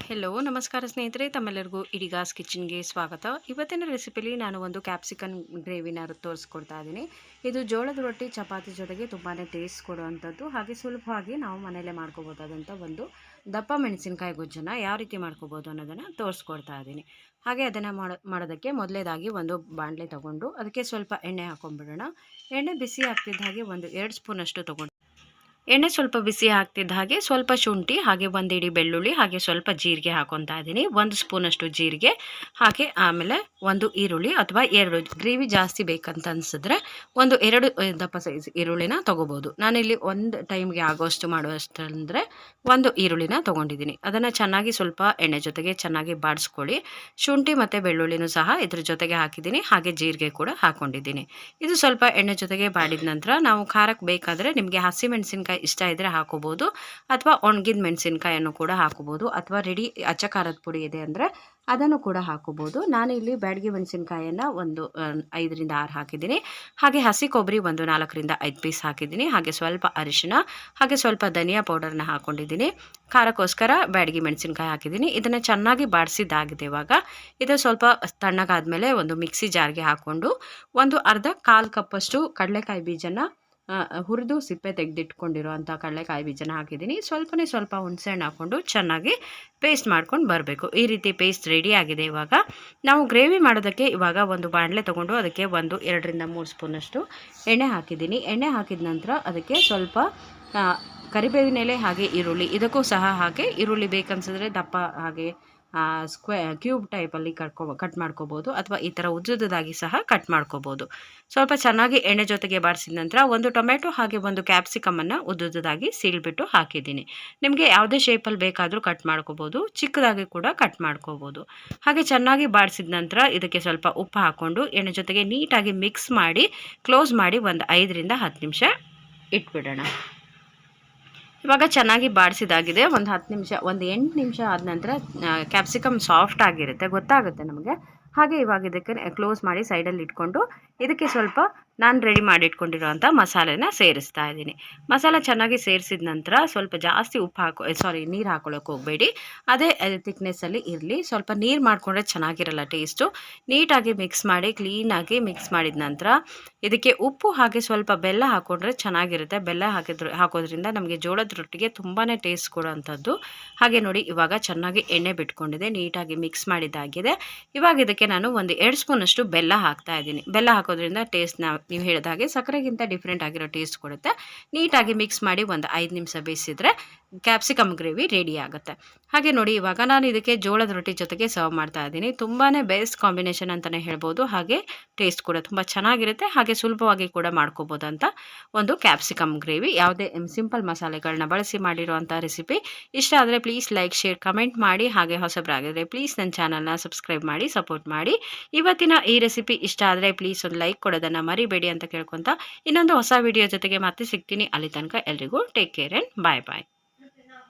Hello ನಮಸ್ಕಾರ ಸ್ನೇಹಿತರೆ, ತಮ್ಮೆಲ್ಲರಿಗೂ ಇಡಿಗಾಸ್ ಕಿಚನ್ಗೆ ಸ್ವಾಗತ. ಇವತ್ತಿನ ರೆಸಿಪಿಲಿ ನಾನು ಒಂದು ಕ್ಯಾಪ್ಸಿಕನ್ ಗ್ರೇವಿನ ತೋರಿಸ್ಕೊಡ್ತಾ ಇದ್ದೀನಿ. ಇದು ಜೋಳದ ರೊಟ್ಟಿ ಚಪಾತಿ ಜೊತೆಗೆ ತುಂಬಾ ಟೇಸ್ಟ್ ಕೊಡುವಂಥದ್ದು, ಹಾಗೆ ಸುಲಭವಾಗಿ ನಾವು ಮನೆಯಲ್ಲೇ ಮಾಡ್ಕೋಬೋದಾದಂಥ ಒಂದು ದಪ್ಪ ಮೆಣಸಿನಕಾಯಿ ಗೊಜ್ಜನ್ನು ಯಾವ ರೀತಿ ಮಾಡ್ಕೋಬೋದು ಅನ್ನೋದನ್ನು ತೋರಿಸ್ಕೊಡ್ತಾ ಇದ್ದೀನಿ. ಹಾಗೆ ಅದನ್ನು ಮಾಡೋದಕ್ಕೆ ಮೊದಲೇದಾಗಿ ಒಂದು ಬಾಣಲೆ ತೊಗೊಂಡು ಅದಕ್ಕೆ ಸ್ವಲ್ಪ ಎಣ್ಣೆ ಹಾಕೊಂಡ್ಬಿಡೋಣ. ಎಣ್ಣೆ ಬಿಸಿ ಆಗ್ತಿದ್ದ ಹಾಗೆ ಒಂದು 2 ಸ್ಪೂನಷ್ಟು ತೊಗೊಂಡು ಎಣ್ಣೆ ಸ್ವಲ್ಪ ಬಿಸಿ ಆಗ್ತಿದ್ದ ಹಾಗೆ ಸ್ವಲ್ಪ ಶುಂಠಿ, ಹಾಗೆ ಒಂದು ಇಡಿ ಬೆಳ್ಳುಳ್ಳಿ, ಹಾಗೆ ಸ್ವಲ್ಪ ಜೀರಿಗೆ ಹಾಕೊತಾ ಇದ್ದೀನಿ. 1 ಸ್ಪೂನಷ್ಟು ಜೀರಿಗೆ, ಹಾಗೆ ಆಮೇಲೆ ಒಂದು ಈರುಳ್ಳಿ ಅಥವಾ 2 ಗ್ರೇವಿ ಜಾಸ್ತಿ ಬೇಕಂತ ಅನಿಸಿದ್ರೆ 2 ದಪ್ಪ ಸೈಜ್ ಈರುಳ್ಳಿನ ತೊಗೋಬೋದು. ನಾನಿಲ್ಲಿ ಒಂದು ಟೈಮ್ಗೆ ಆಗೋಷ್ಟು ಮಾಡುವಷ್ಟು ಅಂದರೆ 1 ಈರುಳ್ಳಿನ ತೊಗೊಂಡಿದ್ದೀನಿ. ಅದನ್ನು ಚೆನ್ನಾಗಿ ಸ್ವಲ್ಪ ಎಣ್ಣೆ ಜೊತೆಗೆ ಚೆನ್ನಾಗಿ ಬಾಡಿಸ್ಕೊಳ್ಳಿ. ಶುಂಠಿ ಮತ್ತು ಬೆಳ್ಳುಳ್ಳಿನೂ ಸಹ ಇದ್ರ ಜೊತೆಗೆ ಹಾಕಿದ್ದೀನಿ, ಹಾಗೆ ಜೀರಿಗೆ ಕೂಡ ಹಾಕ್ಕೊಂಡಿದ್ದೀನಿ. ಇದು ಸ್ವಲ್ಪ ಎಣ್ಣೆ ಜೊತೆಗೆ ಬಾಡಿದ ನಂತರ ನಾವು ಖಾರಕ್ಕೆ ಬೇಕಾದರೆ ನಿಮಗೆ ಹಸಿಮೆಣಸಿನಕಾಯಿ ಇಷ್ಟ ಇದ್ದರೆ ಹಾಕೋಬೋದು, ಅಥವಾ ಒಣಗಿದ ಮೆಣಸಿನಕಾಯನ್ನು ಕೂಡ ಹಾಕೋಬೋದು, ಅಥವಾ ರೆಡಿ ಅಚ್ಚ ಖಾರದ ಪುಡಿ ಇದೆ ಅಂದರೆ ಅದನ್ನು ಕೂಡ ಹಾಕೋಬೋದು. ನಾನಿಲ್ಲಿ ಬ್ಯಾಡಗಿ ಮೆಣಸಿನಕಾಯನ್ನು ಒಂದು 5ರಿಂದ 6 ಹಾಕಿದ್ದೀನಿ. ಹಾಗೆ ಹಸಿ ಕೊಬ್ಬರಿ ಒಂದು 4ರಿಂದ 5 ಪೀಸ್ ಹಾಕಿದ್ದೀನಿ. ಹಾಗೆ ಸ್ವಲ್ಪ ಅರಿಶಿನ, ಹಾಗೆ ಸ್ವಲ್ಪ ಧನಿಯಾ ಪೌಡರ್ನ ಹಾಕ್ಕೊಂಡಿದ್ದೀನಿ. ಖಾರಕ್ಕೋಸ್ಕರ ಬ್ಯಾಡಗಿ ಮೆಣಸಿನಕಾಯಿ ಹಾಕಿದ್ದೀನಿ. ಇದನ್ನು ಚೆನ್ನಾಗಿ ಬಾಡಿಸಿದ್ದಾಗಿದೆ. ಇವಾಗ ಇದು ಸ್ವಲ್ಪ ತಣ್ಣಗಾದ್ಮೇಲೆ ಒಂದು ಮಿಕ್ಸಿ ಜಾರ್ಗೆ ಹಾಕ್ಕೊಂಡು ಒಂದು ಕಾಲು ಕಪ್ಪಷ್ಟು ಕಡಲೆಕಾಯಿ ಬೀಜನ ಹುರಿದು ಸಿಪ್ಪೆ ತೆಗೆದಿಟ್ಕೊಂಡಿರೋಂಥ ಕಡಲೆಕಾಯಿ ಬೀಜನ ಹಾಕಿದ್ದೀನಿ. ಸ್ವಲ್ಪ ಹುಣಸೆಹಣ್ಣು ಹಾಕ್ಕೊಂಡು ಚೆನ್ನಾಗಿ ಪೇಸ್ಟ್ ಮಾಡ್ಕೊಂಡು ಬರಬೇಕು. ಈ ರೀತಿ ಪೇಸ್ಟ್ ರೆಡಿ ಆಗಿದೆ. ಇವಾಗ ನಾವು ಗ್ರೇವಿ ಮಾಡೋದಕ್ಕೆ ಇವಾಗ ಒಂದು ಬಾಣಲೆ ತೊಗೊಂಡು ಅದಕ್ಕೆ 2ರಿಂದ 3 ಸ್ಪೂನಷ್ಟು ಎಣ್ಣೆ ಹಾಕಿದ್ದೀನಿ. ಎಣ್ಣೆ ಹಾಕಿದ ನಂತರ ಅದಕ್ಕೆ ಸ್ವಲ್ಪ ಕರಿಬೇವಿನ ಎಲೆ, ಹಾಗೆ ಈರುಳ್ಳಿ, ಇದಕ್ಕೂ ಸಹ ಹಾಗೆ ಈರುಳ್ಳಿ ಬೇಕನ್ಸಿದ್ರೆ ದಪ್ಪ ಹಾಗೆ ಕ್ಯೂಬ್ ಟೈಪಲ್ಲಿ ಕಟ್ ಮಾಡ್ಕೋಬೋದು, ಅಥವಾ ಈ ಥರ ಉದ್ದುದಾಗಿ ಸಹ ಕಟ್ ಮಾಡ್ಕೋಬೋದು. ಸ್ವಲ್ಪ ಚೆನ್ನಾಗಿ ಎಣ್ಣೆ ಜೊತೆಗೆ ಬಾಡಿಸಿದ ನಂತರ ಒಂದು ಟೊಮೆಟೊ ಹಾಗೆ ಒಂದು ಕ್ಯಾಪ್ಸಿಕಮನ್ನು ಉದ್ದುದಾಗಿ ಸೀಳ್ಬಿಟ್ಟು ಹಾಕಿದ್ದೀನಿ. ನಿಮಗೆ ಯಾವುದೇ ಶೇಪಲ್ಲಿ ಬೇಕಾದರೂ ಕಟ್ ಮಾಡ್ಕೋಬೋದು, ಚಿಕ್ಕದಾಗಿ ಕೂಡ ಕಟ್ ಮಾಡ್ಕೋಬೋದು. ಹಾಗೆ ಚೆನ್ನಾಗಿ ಬಾಡಿಸಿದ ನಂತರ ಇದಕ್ಕೆ ಸ್ವಲ್ಪ ಉಪ್ಪು ಹಾಕ್ಕೊಂಡು ಎಣ್ಣೆ ಜೊತೆಗೆ ನೀಟಾಗಿ ಮಿಕ್ಸ್ ಮಾಡಿ ಕ್ಲೋಸ್ ಮಾಡಿ ಒಂದು 5ರಿಂದ 10 ನಿಮಿಷ ಇಟ್ಬಿಡೋಣ. ಇವಾಗ ಚೆನ್ನಾಗಿ ಬಾಡಿಸಿದಾಗಿದೆ. ಒಂದು 10 ನಿಮಿಷ, ಒಂದು 8 ನಿಮಿಷ ಆದ ನಂತರ ಕ್ಯಾಪ್ಸಿಕಮ್ ಸಾಫ್ಟ್ ಆಗಿರುತ್ತೆ, ಗೊತ್ತಾಗುತ್ತೆ ನಮಗೆ. ಹಾಗೆ ಇವಾಗ ಇದಕ್ಕೆ ಕ್ಲೋಸ್ ಮಾಡಿ ಸೈಡಲ್ಲಿ ಇಟ್ಕೊಂಡು ಇದಕ್ಕೆ ಸ್ವಲ್ಪ ನಾನು ರೆಡಿ ಮಾಡಿ ಇಟ್ಕೊಂಡಿರೋಂಥ ಮಸಾಲೆನ ಸೇರಿಸ್ತಾ ಇದ್ದೀನಿ. ಮಸಾಲೆ ಚೆನ್ನಾಗಿ ಸೇರಿಸಿದ ನಂತರ ಸ್ವಲ್ಪ ಜಾಸ್ತಿ ನೀರು ಹಾಕೊಳ್ಳೋಕೆ ಹೋಗಬೇಡಿ. ಅದೇ ಥಿಕ್ನೆಸ್ಸಲ್ಲಿ ಇರಲಿ. ಸ್ವಲ್ಪ ನೀರು ಮಾಡಿಕೊಂಡ್ರೆ ಚೆನ್ನಾಗಿರಲ್ಲ ಟೇಸ್ಟು. ನೀಟಾಗಿ ಮಿಕ್ಸ್ ಮಾಡಿ ಕ್ಲೀನಾಗಿ ಮಿಕ್ಸ್ ಮಾಡಿದ ನಂತರ ಇದಕ್ಕೆ ಉಪ್ಪು ಹಾಗೆ ಸ್ವಲ್ಪ ಬೆಲ್ಲ ಹಾಕ್ಕೊಂಡ್ರೆ ಚೆನ್ನಾಗಿರುತ್ತೆ. ಬೆಲ್ಲ ಹಾಕೋದ್ರಿಂದ ನಮಗೆ ಜೋಳದ ರೊಟ್ಟಿಗೆ ತುಂಬಾ ಟೇಸ್ಟ್ ಕೊಡೋವಂಥದ್ದು. ಹಾಗೆ ನೋಡಿ ಇವಾಗ ಚೆನ್ನಾಗಿ ಎಣ್ಣೆ ಬಿಟ್ಕೊಂಡಿದೆ, ನೀಟಾಗಿ ಮಿಕ್ಸ್ ಮಾಡಿದ್ದಾಗಿದೆ. ಇವಾಗ ಇದಕ್ಕೆ ನಾನು ಒಂದು 2 ಸ್ಪೂನಷ್ಟು ಬೆಲ್ಲ ಹಾಕ್ತಾ ಇದ್ದೀನಿ. ಬೆಲ್ಲ ಹಾಕೋದ್ರಿಂದ ಟೇಸ್ಟ್ ನೀವು ಹೇಳಿದ ಹಾಗೆ ಸಕ್ಕರೆಗಿಂತ ಡಿಫ್ರೆಂಟ್ ಆಗಿರೋ ಟೇಸ್ಟ್ ಕೊಡುತ್ತೆ. ನೀಟಾಗಿ ಮಿಕ್ಸ್ ಮಾಡಿ ಒಂದು 5 ನಿಮಿಷ ಬೇಯಿಸಿದ್ರೆ ಕ್ಯಾಪ್ಸಿಕಮ್ ಗ್ರೇವಿ ರೆಡಿ ಆಗುತ್ತೆ. ಹಾಗೆ ನೋಡಿ ಇವಾಗ ನಾನು ಇದಕ್ಕೆ ಜೋಳದ ರೊಟ್ಟಿ ಜೊತೆಗೆ ಸರ್ವ್ ಮಾಡ್ತಾ ಇದ್ದೀನಿ. ತುಂಬಾ ಬೆಸ್ಟ್ ಕಾಂಬಿನೇಷನ್ ಅಂತಲೇ ಹೇಳ್ಬೋದು. ಹಾಗೆ ಟೇಸ್ಟ್ ಕೂಡ ತುಂಬ ಚೆನ್ನಾಗಿರುತ್ತೆ. ಹಾಗೆ ಸುಲಭವಾಗಿ ಕೂಡ ಮಾಡ್ಕೋಬೋದಂತ ಒಂದು ಕ್ಯಾಪ್ಸಿಕಮ್ ಗ್ರೇವಿ, ಯಾವುದೇ ಸಿಂಪಲ್ ಮಸಾಲೆಗಳನ್ನ ಬಳಸಿ ಮಾಡಿರುವಂಥ ರೆಸಿಪಿ. ಇಷ್ಟ ಆದರೆ ಪ್ಲೀಸ್ ಲೈಕ್, ಶೇರ್, ಕಮೆಂಟ್ ಮಾಡಿ. ಹಾಗೆ ಹೊಸಬರಾಗಿದ್ದರೆ ಪ್ಲೀಸ್ ನನ್ನ ಚಾನಲ್ನ ಸಬ್ಸ್ಕ್ರೈಬ್ ಮಾಡಿ ಸಪೋರ್ಟ್ ಮಾಡಿ. ಇವತ್ತಿನ ಈ ರೆಸಿಪಿ ಇಷ್ಟ ಆದರೆ ಪ್ಲೀಸ್ ಒಂದು ಲೈಕ್ ಕೊಡೋದನ್ನು ಮರಿಬೇಡಿ ಅಂತ ಕೇಳ್ಕೊತಾ ಇನ್ನೊಂದು ಹೊಸ ವಿಡಿಯೋ ಜೊತೆಗೆ ಮತ್ತೆ ಸಿಗ್ತೀನಿ. ಅಲ್ಲಿ ತನಕ ಎಲ್ರಿಗೂ take care and bye bye.